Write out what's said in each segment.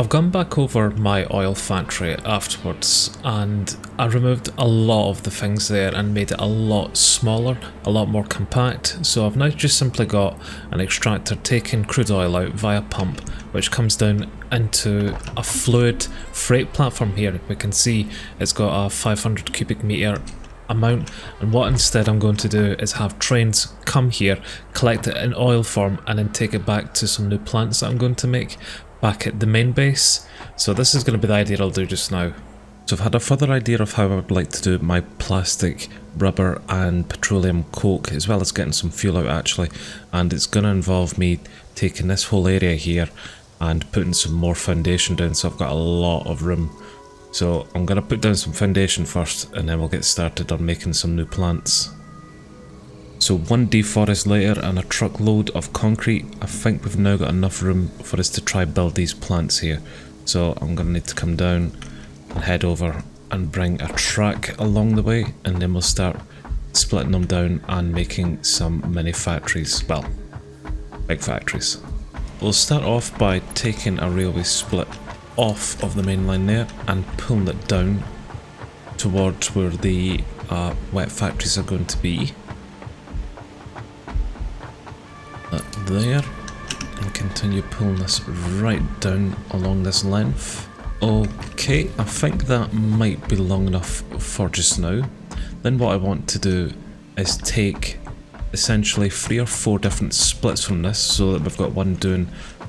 I've gone back over my oil factory afterwards and I removed a lot of the things there and made it a lot smaller, a lot more compact. So I've now just simply got an extractor taking crude oil out via pump, which comes down into a fluid freight platform here. We can see it's got a 500 cubic meter amount, and what instead I'm going to do is have trains come here, collect it in oil form, and then take it back to some new plants that I'm going to make back at the main base. So this is going to be the idea I'll do just now. So I've had a further idea of how I would like to do my plastic, rubber and petroleum coke, as well as getting some fuel out actually, and it's going to involve me taking this whole area here and putting some more foundation down, so I've got a lot of room. So I'm going to put down some foundation first and then we'll get started on making some new plants. So one deforest later and a truckload of concrete, I think we've now got enough room for us to try build these plants here. So I'm going to need to come down and head over and bring a track along the way, and then we'll start splitting them down and making some mini factories, well, big factories. We'll start off by taking a railway split off of the main line there and pulling it down towards where the wet factories are going to be. There, and continue pulling this right down along this length. Okay, I think that might be long enough for just now. Then what I want to do is take essentially 3 or 4 different splits from this, so that we've got one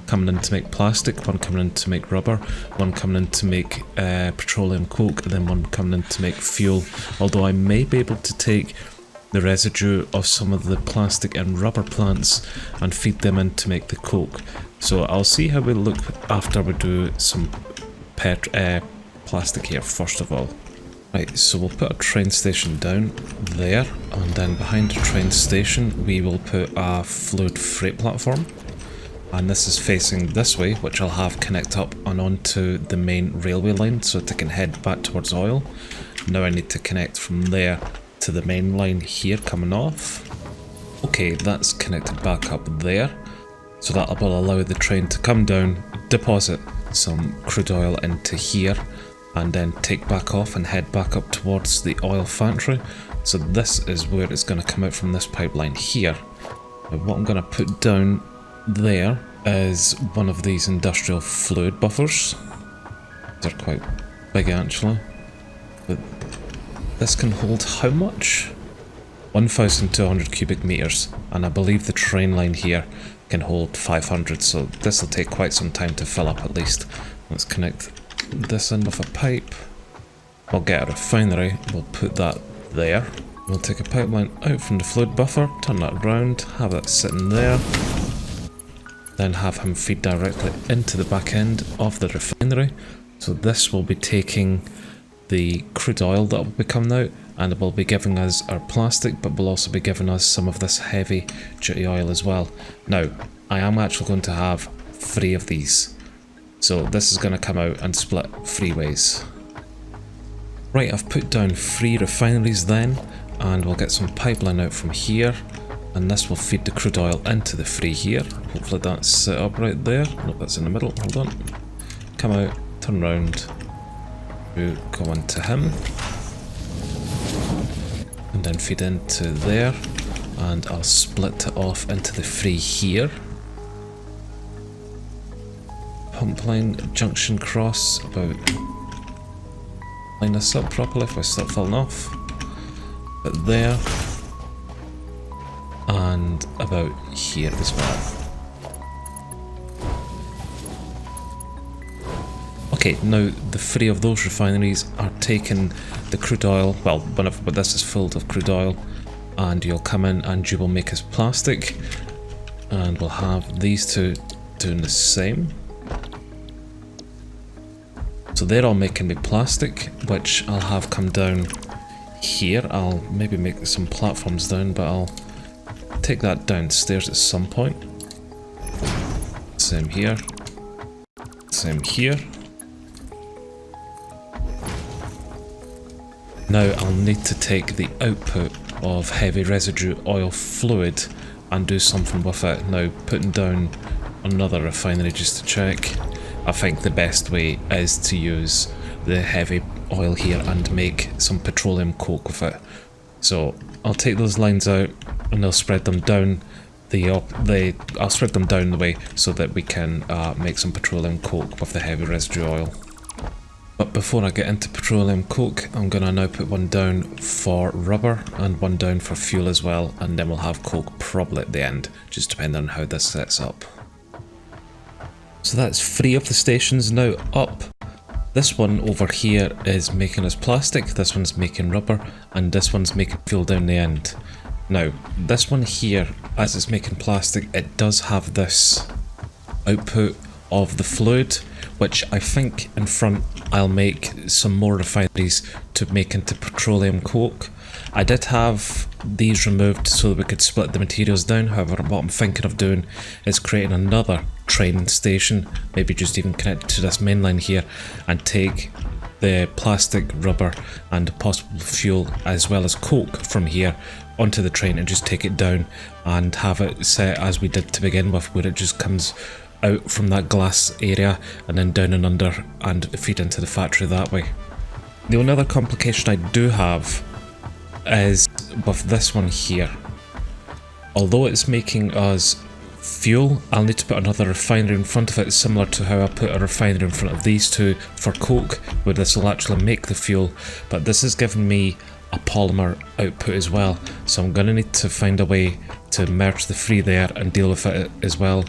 coming in to make plastic, one coming in to make rubber, one coming in to make petroleum coke, and then one coming in to make fuel. Although I may be able to take the residue of some of the plastic and rubber plants and feed them in to make the coke. So I'll see how we look after we do some plastic here first of all. Right, so we'll put a train station down there, and then behind the train station we will put a fluid freight platform, and this is facing this way, which I'll have connect up and onto the main railway line so that I can head back towards oil. Now I need to connect from there to the main line here coming off. Okay, that's connected back up there, so that will allow the train to come down, deposit some crude oil into here, and then take back off and head back up towards the oil factory. So this is where it's going to come out from this pipeline here. Now what I'm going to put down there is one of these industrial fluid buffers. They're quite big actually, but this can hold how much? 1,200 cubic meters, and I believe the train line here can hold 500, so this will take quite some time to fill up at least. Let's connect this in with a pipe. We'll get a refinery, we'll put that there. We'll take a pipeline out from the fluid buffer, turn that around, have it sitting there, then have him feed directly into the back end of the refinery. So this will be taking the crude oil that will be coming out, and it will be giving us our plastic, but will also be giving us some of this heavy duty oil as well. Now, I am actually going to have 3 of these, so this is going to come out and split 3 ways. Right, I've put down 3 refineries then, and we'll get some pipeline out from here, and this will feed the crude oil into the 3 here. Hopefully that's set up right there. Nope, that's in the middle, hold on. Come out, turn around, we go into him, and then feed into there, and I'll split it off into the 3 here. Pump line, junction cross, about line this up properly if I start falling off. But there, and about here as well. Okay, now the 3 of those refineries are taking the crude oil, well, whenever this is filled with crude oil, and you'll come in and you will make us plastic, and we'll have these 2 doing the same. So they're all making me plastic, which I'll have come down here. I'll maybe make some platforms down, but I'll take that downstairs at some point. Same here. Same here. Now I'll need to take the output of heavy residue oil fluid and do something with it. Now putting down another refinery just to check. I think the best way is to use the heavy oil here and make some petroleum coke with it. So I'll take those lines out and I'll spread them down I'll spread them down the way so that we can make some petroleum coke with the heavy residue oil. But before I get into petroleum coke, I'm going to now put one down for rubber and one down for fuel as well, and then we'll have coke probably at the end, just depending on how this sets up. So that's 3 of the stations now up. This one over here is making us plastic, this one's making rubber, and this one's making fuel down the end. Now, this one here, as it's making plastic, it does have this output of the fluid, which I think in front I'll make some more refineries to make into petroleum coke. I did have these removed so that we could split the materials down, however what I'm thinking of doing is creating another train station, maybe just even connect to this main line here and take the plastic, rubber and possible fuel as well as coke from here onto the train and just take it down and have it set as we did to begin with, where it just comes out from that glass area and then down and under and feed into the factory that way. The only other complication I do have is with this one here. Although it's making us fuel, I'll need to put another refinery in front of it, similar to how I put a refinery in front of these two for coke, where this will actually make the fuel, but this is giving me a polymer output as well, so I'm going to need to find a way to merge the 3 there and deal with it as well.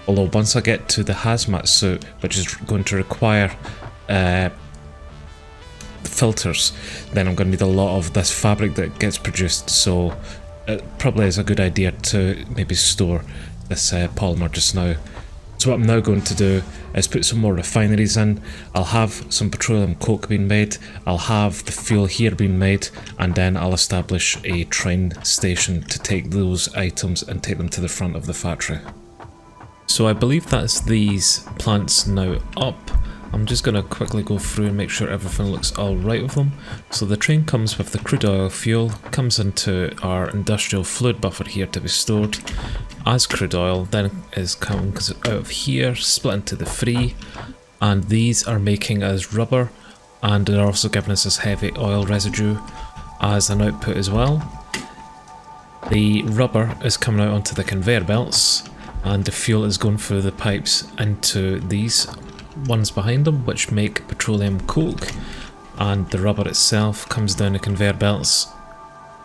Although once I get to the hazmat suit, which is going to require filters, then I'm going to need a lot of this fabric that gets produced, so it probably is a good idea to maybe store this polymer just now. So what I'm now going to do is put some more refineries in. I'll have some petroleum coke being made, I'll have the fuel here being made, and then I'll establish a train station to take those items and take them to the front of the factory. So I believe that's these plants now up. I'm just going to quickly go through and make sure everything looks alright with them. So the train comes with the crude oil fuel, comes into our industrial fluid buffer here to be stored as crude oil, then comes out of here, split into the 3, and these are making us rubber, and they're also giving us this heavy oil residue as an output as well. The rubber is coming out onto the conveyor belts, and the fuel is going through the pipes into these ones behind them, which make petroleum coke, and the rubber itself comes down the conveyor belts,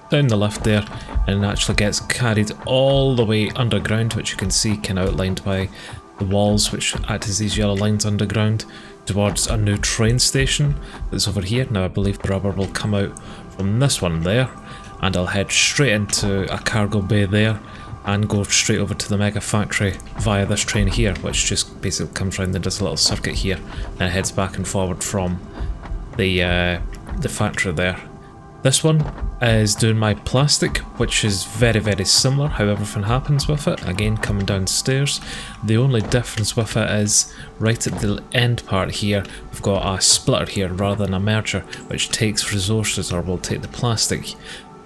down the lift there, and actually gets carried all the way underground, which you can see kind of outlined by the walls which act as these yellow lines underground, towards a new train station that's over here. Now I believe the rubber will come out from this one there, and I'll head straight into a cargo bay there and go straight over to the mega factory via this train here, which just basically comes round and does a little circuit here and heads back and forward from the factory there. This one is doing my plastic, which is very, very similar how everything happens with it, again coming downstairs. The only difference with it is right at the end part here we've got a splitter here rather than a merger, which takes resources, or will take the plastic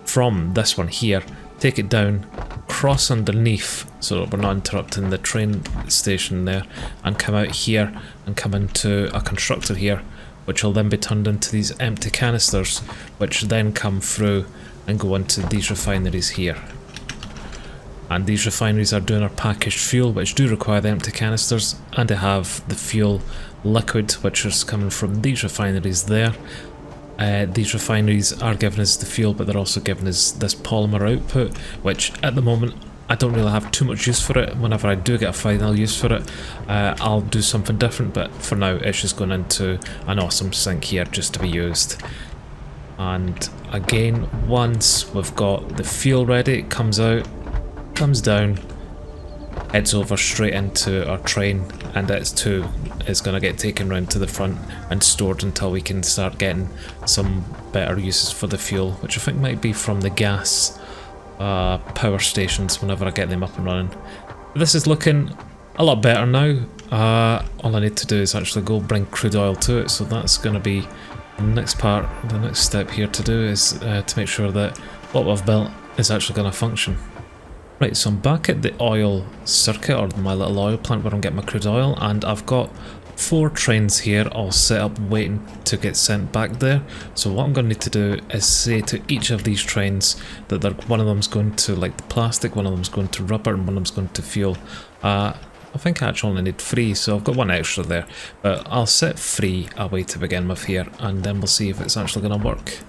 from this one here, take it down, cross underneath so that we're not interrupting the train station there, and come out here and come into a constructor here, which will then be turned into these empty canisters, which then come through and go into these refineries here. And these refineries are doing our packaged fuel, which do require the empty canisters, and they have the fuel liquid, which is coming from these refineries there. These refineries are giving us the fuel, but they're also giving us this polymer output, which at the moment I don't really have too much use for it. Whenever I do get a final use for it, I'll do something different, but for now it's just going into an awesome sink here just to be used. And again, once we've got the fuel ready, it comes out, comes down, heads over straight into our train, and it's going to get taken round to the front and stored until we can start getting some better uses for the fuel, which I think might be from the gas power stations whenever I get them up and running. This is looking a lot better now. All I need to do is actually go bring crude oil to it, so that's going to be the next part. The next step here to do is to make sure that what we've built is actually going to function. Right, so I'm back at the oil circuit, or my little oil plant where I'm getting my crude oil, and I've got 4 trains here all set up waiting to get sent back there. So what I'm going to need to do is say to each of these trains that one of them's going to like the plastic, one of them's going to rubber, and one of them's going to fuel. I think I actually only need 3, so I've got 1 extra there, but I'll set 3 away to begin with here, and then we'll see if it's actually going to work.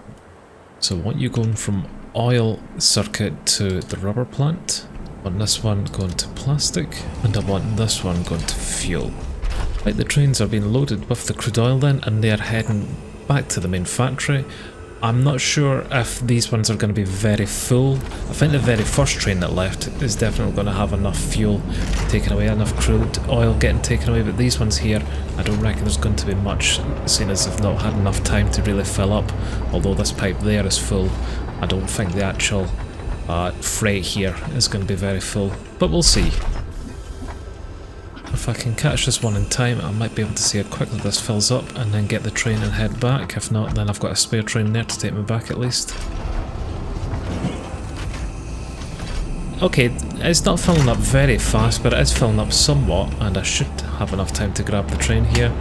So I want you going from oil circuit to the rubber plant. I want this one going to plastic, and I want this one going to fuel. Right, the trains are being loaded with the crude oil then, and they're heading back to the main factory. I'm not sure if these ones are going to be very full. I think the very first train that left is definitely going to have enough fuel taken away, enough crude oil getting taken away, but these ones here, I don't reckon there's going to be much, seeing as they've not had enough time to really fill up. Although this pipe there is full, I don't think the actual freight here is going to be very full, but we'll see. If I can catch this one in time, I might be able to see how quickly this fills up and then get the train and head back. If not, then I've got a spare train there to take me back at least. Okay, it's not filling up very fast, but it is filling up somewhat, and I should have enough time to grab the train here.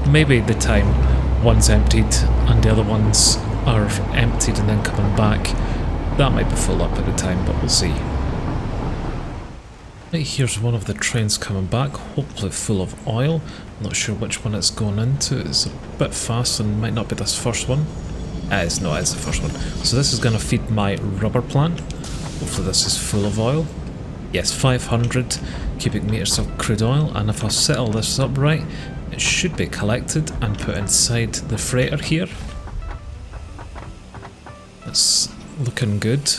Maybe the time one's emptied and the other ones are emptied and then coming back, that might be full up at the time, but we'll see. Right, here's one of the trains coming back, hopefully full of oil. I'm not sure which one it's going into. It's a bit fast and might not be this first one. It's the first one. So this is going to feed my rubber plant. Hopefully this is full of oil. Yes, 500 cubic meters of crude oil, and if I set all this up right, it should be collected and put inside the freighter here. It's looking good.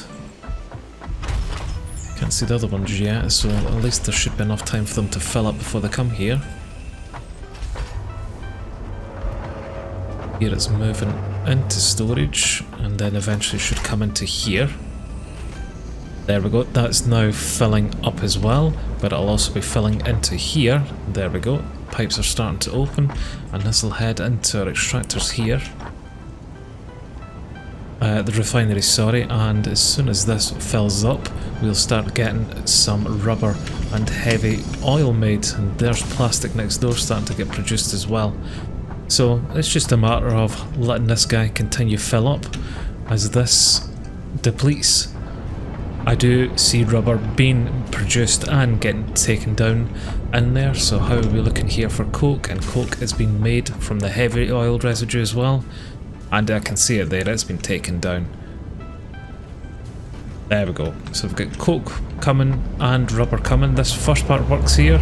Can't see the other ones yet, so at least there should be enough time for them to fill up before they come here. Here it's moving into storage and then eventually should come into here. There we go, that's now filling up as well, but it'll also be filling into here. There we go, pipes are starting to open, and this will head into our extractors here. The refinery, sorry, and as soon as this fills up, we'll start getting some rubber and heavy oil made, and there's plastic next door starting to get produced as well. So it's just a matter of letting this guy continue fill up as this depletes. I do see rubber being produced and getting taken down in there, so how are we looking here for coke? And coke is being made from the heavy oil residue as well. And I can see it there, it's been taken down. There we go. So we've got coke coming and rubber coming. This first part works here.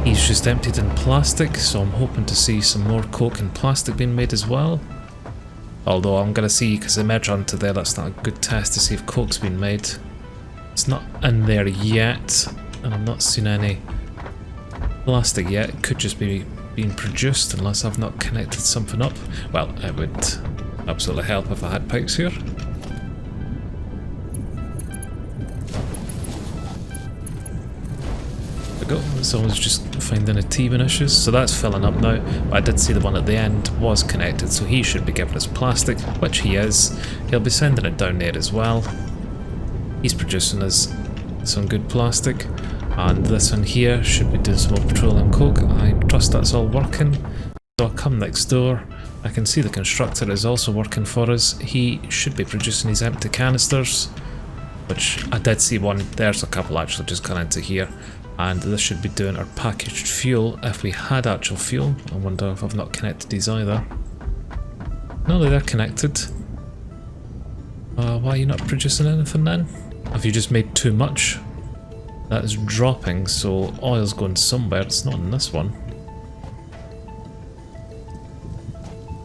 He's just emptied in plastic, so I'm hoping to see some more coke and plastic being made as well. Although I'm going to see, because they merge onto there, that's not a good test to see if coke's been made. It's not in there yet, and I'm not seeing any plastic yet. It could just be being produced unless I've not connected something up. Well, it would absolutely help if I had pipes here. There we go, it's always just finding a teething issues. So that's filling up now, but I did see the one at the end was connected, so he should be giving us plastic, which he is. He'll be sending it down there as well. He's producing us some good plastic. And this one here should be doing some more petroleum coke. I trust that's all working. So I'll come next door. I can see the constructor is also working for us. He should be producing these empty canisters, which I did see one. There's a couple actually just gone into here. And this should be doing our packaged fuel if we had actual fuel. I wonder if I've not connected these either. No, they're connected. Why are you not producing anything then? Have you just made too much? That is dropping, so oil's going somewhere. It's not in this one.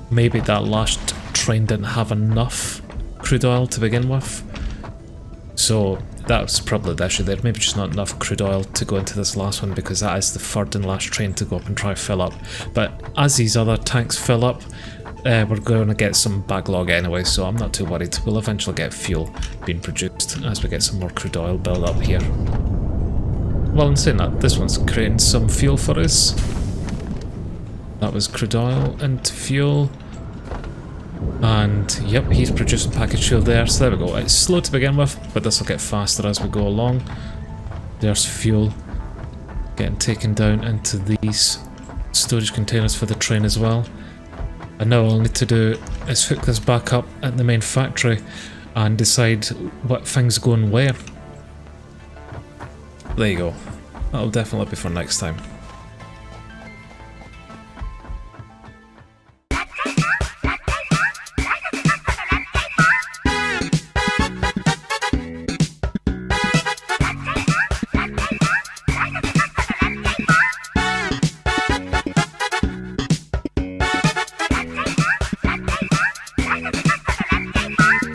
Maybe that last train didn't have enough crude oil to begin with. So that's probably the issue there. Maybe just not enough crude oil to go into this last one, because that is the third and last train to go up and try fill up. But as these other tanks fill up, we're going to get some backlog anyway, so I'm not too worried. We'll eventually get fuel being produced as we get some more crude oil built up here. Well, in saying that, this one's creating some fuel for us. That was crude oil into fuel. And yep, he's producing packaged fuel there, so there we go. It's slow to begin with, but this will get faster as we go along. There's fuel getting taken down into these storage containers for the train as well. And now all I need to do is hook this back up at the main factory and decide what things go in where. There you go. That'll definitely be for next time.